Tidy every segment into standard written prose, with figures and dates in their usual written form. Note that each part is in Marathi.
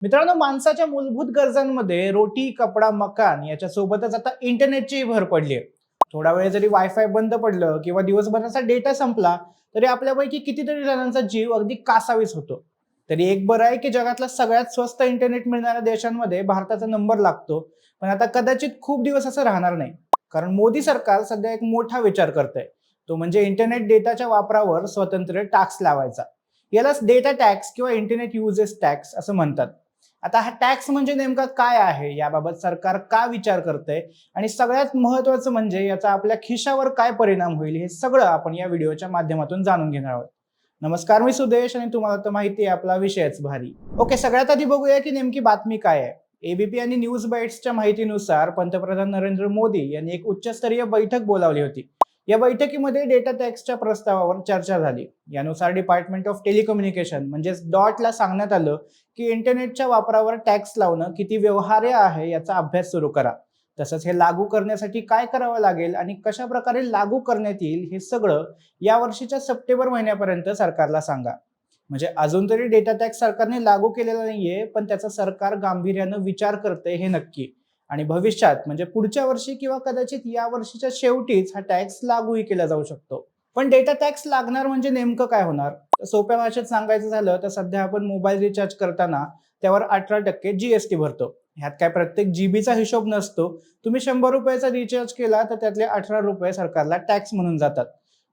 मित्रांनो, माणसाच्या मूलभूत गरजांमध्ये रोटी, कपडा, मकान याच्या सोबतच आता इंटरनेटची भर पडली आहे. थोडा वेळ जरी वायफाय बंद पडलं किंवा दिवसभराचा डेटा संपला तरी आपल्यापैकी कितीतरी जणांचा जीव अगदी कासावीस होतो. तरी एक बरं आहे की जगातला सगळ्यात स्वस्त इंटरनेट मिळणाऱ्या देशांमध्ये भारताचा नंबर लागतो. पण आता कदाचित खूप दिवस असं राहणार नाही, कारण मोदी सरकार सध्या एक मोठा विचार करतंय. तो म्हणजे इंटरनेट डेटाच्या वापरावर स्वतंत्र टॅक्स लावायचा. यालाच डेटा टॅक्स किंवा इंटरनेट युजेस टॅक्स असं म्हणतात. आता हा टॅक्स म्हणजे नेमका काय आहे, याबाबत सरकार का विचार करतंय आणि सगळ्यात महत्त्वाचं म्हणजे याचा आपल्या खिशावर काय परिणाम होईल, हे सगळं आपण या व्हिडिओच्या माध्यमातून जाणून घेणार आहोत. नमस्कार, मी सुदेश आणि तुम्हाला तर माहिती आहे आपला विषयच भारी. ओके, सगळ्यात आधी बघूया की नेमकी बातमी काय आहे. एबीपी आणि न्यूज बाईट्सच्या माहितीनुसार पंतप्रधान नरेंद्र मोदी यांनी एक उच्चस्तरीय बैठक बोलावली होती. या बैठकीमध्ये डेटा टॅक्सच्या प्रस्तावावर चर्चा झाली. यानुसार डिपार्टमेंट ऑफ टेलिकम्युनिकेशन म्हणजेच डॉटला सांगण्यात आलं की इंटरनेटच्या वापरावर टॅक्स लावणं किती व्यवहार्य आहे याचा अभ्यास सुरू करा. तसंच हे लागू करण्यासाठी काय करावं लागेल आणि कशा प्रकारे लागू करण्यात येईल हे सगळं या वर्षीच्या सप्टेंबर महिन्यापर्यंत सरकारला सांगा. म्हणजे अजून तरी डेटा टॅक्स सरकारने लागू केलेला नाहीये, पण त्याचा सरकार गांभीर्यानं विचार करते हे नक्की. आणि भविष्यात म्हणजे पुढच्या वर्षी किंवा कदाचित या वर्षीच्या शेवटीच हा टॅक्स लागूही केला जाऊ शकतो. पण डेटा टॅक्स लागणार म्हणजे नेमकं काय होणार? तर सोप्या भाषेत सांगायचं झालं तर सध्या आपण मोबाईल रिचार्ज करताना त्यावर 18% जीएसटी भरतो. ह्यात काय प्रत्येक जीबीचा हिशोब नसतो. तुम्ही 100 रुपयाचा रिचार्ज केला तर त्यातले 18 रुपये सरकारला टॅक्स म्हणून जातात.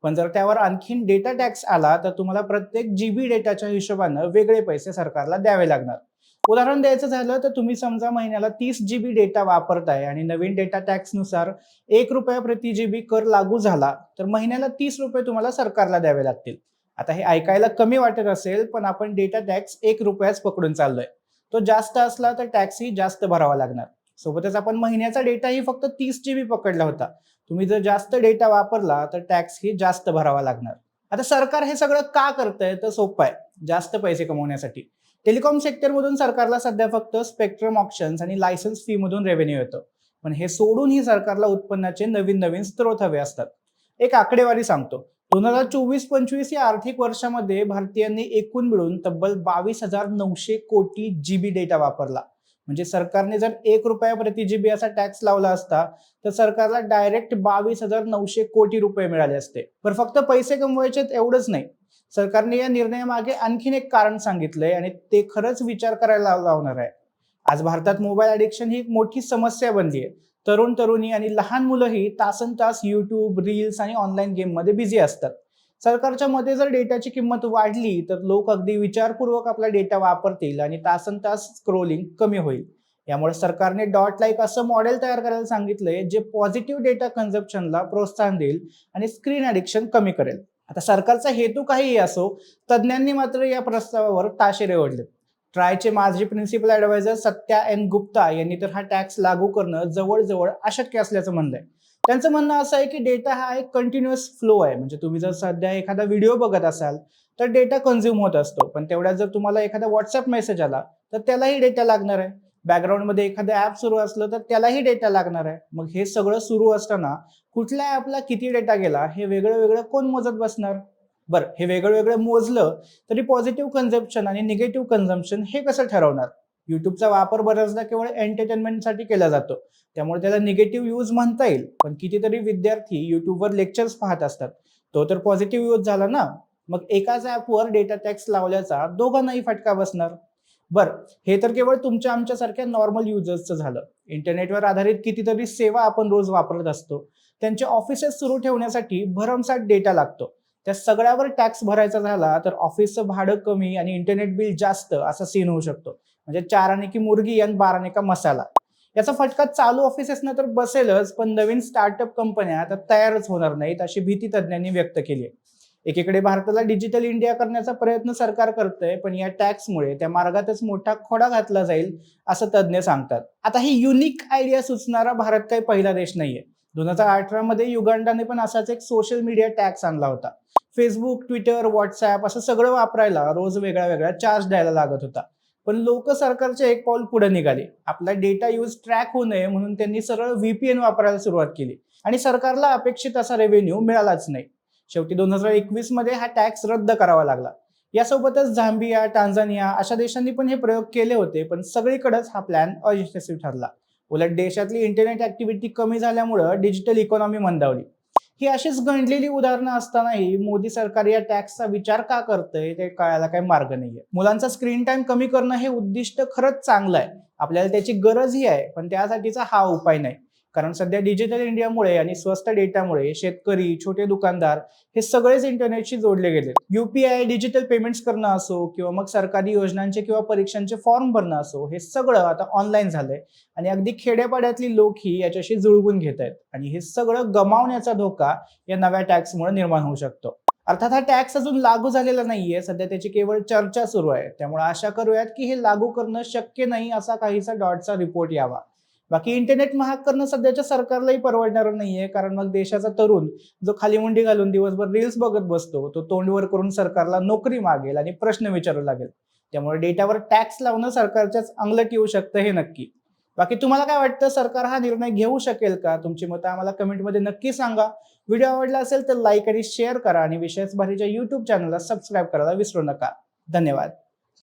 पण जर त्यावर आणखीन डेटा टॅक्स आला तर तुम्हाला प्रत्येक जीबी डेटाच्या हिशोबानं वेगळे पैसे सरकारला द्यावे लागणार. उदाहरण द्यायचं झालं तर तुम्ही समजा महिन्याला 30 जीबी डेटा वापरताय आणि नवीन डेटा टॅक्स नुसार 1 रुपया प्रति जीबी कर लागू झाला तर महिन्याला 30 रुपये तुम्हाला सरकारला द्यावे लागतील. आता हे ऐकायला कमी वाटत असेल, पण आपण डेटा टॅक्स 1 रुपयाच पकडून चाललोय. तो जास्त असला तर टॅक्सही जास्त भरावा लागणार. सोबतच आपण महिन्याचा डेटाही फक्त 30 जीबी पकडला होता. तुम्ही जर जास्त डेटा वापरला तर टॅक्सही जास्त भरावा लागणार. आता सरकार हे सगळं का करतंय? तर सोपं आहे, जास्त पैसे कमवण्यासाठी. टेलिकॉम सेक्टरमधून सरकारला सध्या फक्त स्पेक्ट्रम ऑप्शन्स आणि लायसन्स फी मधून रेव्हेन्यू येतो. पण हे सोडूनही सरकारला उत्पन्नाचे नवीन नवीन स्रोत हवे असतात. एक आकडेवारी सांगतो. 2024-25 या आर्थिक वर्षामध्ये भारतीयांनी एकूण मिळून तब्बल 22,900 कोटी जीबी डेटा वापरला. म्हणजे सरकारने जर 1 रुपया प्रति जीबी असा टॅक्स लावला असता तर सरकारला डायरेक्ट 22,900 कोटी रुपये मिळाले असते. पण फक्त पैसे कमवायचे एवढंच नाही, सरकारने या निर्णयामागे आणखीन एक कारण सांगितलंय आणि ते खरंच विचार करायला लावणार आहे. आज भारतात मोबाईल ॲडिक्शन ही एक मोठी समस्या बनली आहे. तरुण तरुणी आणि लहान मुलंही तासनतास युट्यूब, रील्स आणि ऑनलाईन गेममध्ये बिझी असतात. सरकारच्या मते जर डेटाची किंमत वाढली तर लोक अगदी विचारपूर्वक आपला डेटा वापरतील आणि तासनतास स्क्रोलिंग कमी होईल. यामुळे सरकारने डॉट लाईक असं मॉडेल तयार करायला सांगितलंय जे पॉझिटिव्ह डेटा कन्झम्पशनला प्रोत्साहन देईल आणि स्क्रीन ॲडिक्शन कमी करेल. आता सरकारचा हेतू काहीही असो, तज्ज्ञांनी मात्र या प्रस्तावावर ताशेरे ओढले. ट्रायचे माजी principal adviser Satya N Gupta यांनी तर हा टॅक्स लागू करणं जवळजवळ अशक्य असल्याचं म्हणलंय. त्यांचं म्हणणं असं आहे की डेटा हा एक कंटिन्युअस फ्लो आहे. म्हणजे तुम्ही जर सध्या एखादा व्हिडिओ बघत असाल तर डेटा कन्झ्युम होत असतो, पण तेवढ्यात जर तुम्हाला एखादा व्हॉट्सअप मेसेज आला तर त्यालाही डेटा लागणार आहे. बॅकग्राऊंडमध्ये एखादं ॲप सुरू असलं तर त्यालाही डेटा लागणार आहे. मग हे सगळं सुरू असताना कुठल्या ॲपला किती डेटा गेला हे वेगळं वेगळं कोण मोजत बसणार? बरं, हे वेगळं वेगळं मोजलं तरी पॉझिटिव्ह कन्झम्पशन आणि निगेटिव्ह कन्झम्पशन हे कसं ठरवणार? युट्यूबचा वापर बऱ्याचदा केवळ एंटरटेनमेंटसाठी केला जातो, त्यामुळे त्याला निगेटिव्ह यूज म्हणता येईल. पण कितीतरी विद्यार्थी युट्यूबवर लेक्चर्स पाहत असतात, तो तर पॉझिटिव्ह यूज झाला ना. मग एकाच ॲपवर डेटा टॅक्स लावल्याचा दोघांनाही फटका बसणार. बरं, हे तर केवळ तुमच्या आमच्यासारख्या नॉर्मल युजर्सचं झालं. इंटरनेटवर आधारित कितीतरी सेवा आपण रोज वापरत असतो. त्यांचे ऑफिसेस सुरू ठेवण्यासाठी भरमसाठ डेटा लागतो. त्या सगळ्यावर टॅक्स भरायचा झाला तर ऑफिसचं भाडं कमी आणि इंटरनेट बिल जास्त असा सीन होऊ शकतो. म्हणजे 4 आने की मुर्गी आणि 12 आने का मसाला. याचा फटका चालू ऑफिसेसना तर बसेलच, पण नवीन स्टार्टअप कंपन्या तर तयारच होणार नाहीत अशी भीती तज्ज्ञांनी व्यक्त केली आहे. एकीकडे भारताला डिजिटल इंडिया करण्याचा प्रयत्न सरकार करतंय, पण या टॅक्समुळे त्या मार्गातच मोठा खोडा घातला जाईल असं तज्ज्ञ सांगतात. आता ही युनिक आयडिया सुचणारा भारत काही पहिला देश नाहीये. 2018 मध्ये युगांडाने पण असाच एक सोशल मीडिया टॅक्स आणला होता. फेसबुक, ट्विटर, व्हॉट्सअप असं सगळं वापरायला रोज वेगळा वेगळा चार्ज द्यायला लागत होता. पण लोक सरकारचे एक पाऊल पुढे निघाले. आपला डेटा यूज ट्रॅक होऊ नये म्हणून त्यांनी सरळ व्हीपीएन वापरायला सुरुवात केली आणि सरकारला अपेक्षित असा रेव्हेन्यू मिळालाच नाही. शेवटी 2021 मध्ये हा टॅक्स रद्द करावा लागला. यासोबतच झांबिया, टांझानिया अशा देशांनी पण हे प्रयोग केले होते, पण सगळीकडेच हा प्लॅन अयशस्वी ठरला. उलट देशातली इंटरनेट ऍक्टिव्हिटी कमी झाल्यामुळे डिजिटल इकॉनॉमी मंदावली. ही अशीच गणलेली उदाहरणं असतानाही मोदी सरकार या टॅक्सचा विचार का करतंय ते कळायला काही मार्ग नाहीये. मुलांचा स्क्रीन टाइम कमी करणं हे उद्दिष्ट खरंच चांगलं आहे, आपल्याला त्याची गरजही आहे, पण त्यासाठीचा हा उपाय नाही. कारण सध्या डिजिटल इंडियामुळे आणि स्वस्त डेटामुळे शेतकरी, छोटे दुकानदार हे सगळेच इंटरनेटशी जोडले गेले. युपीआय, डिजिटल पेमेंट्स करणं असो किंवा मग सरकारी योजनांचे किंवा परीक्षांचे फॉर्म भरणं असो, हे सगळं आता ऑनलाईन झालंय आणि अगदी खेड्यापाड्यातली लोकही याच्याशी जुळवून घेत आहेत आणि हे सगळं गमावण्याचा धोका या नव्या टॅक्समुळे निर्माण होऊ शकतो. अर्थात हा टॅक्स अजून लागू झालेला नाहीये, सध्या त्याची केवळ चर्चा सुरू आहे. त्यामुळे आशा करूयात की हे लागू करणं शक्य नाही असा काहीसा डॉटचा रिपोर्ट यावा. बाकी इंटरनेट महाग करणं सध्याच्या सरकारलाही परवडणार नाहीये, कारण मग देशाचा तरुण जो खाली मुंडी घालून दिवसभर रील्स बघत बसतो, तो तोंडवर करून सरकारला नोकरी मागेल आणि प्रश्न विचारू लागेल. त्यामुळे डेटावर टॅक्स लावणं सरकारच्याच अंगलट येऊ शकतं हे नक्की. बाकी तुम्हाला काय वाटतं, सरकार हा निर्णय घेऊ शकेल का? तुमची मतं आम्हाला कमेंटमध्ये नक्की सांगा. व्हिडिओ आवडला असेल तर लाईक आणि शेअर करा आणि विशेष भारीच्या YouTube चॅनलला सबस्क्राईब करायला विसरू नका. धन्यवाद.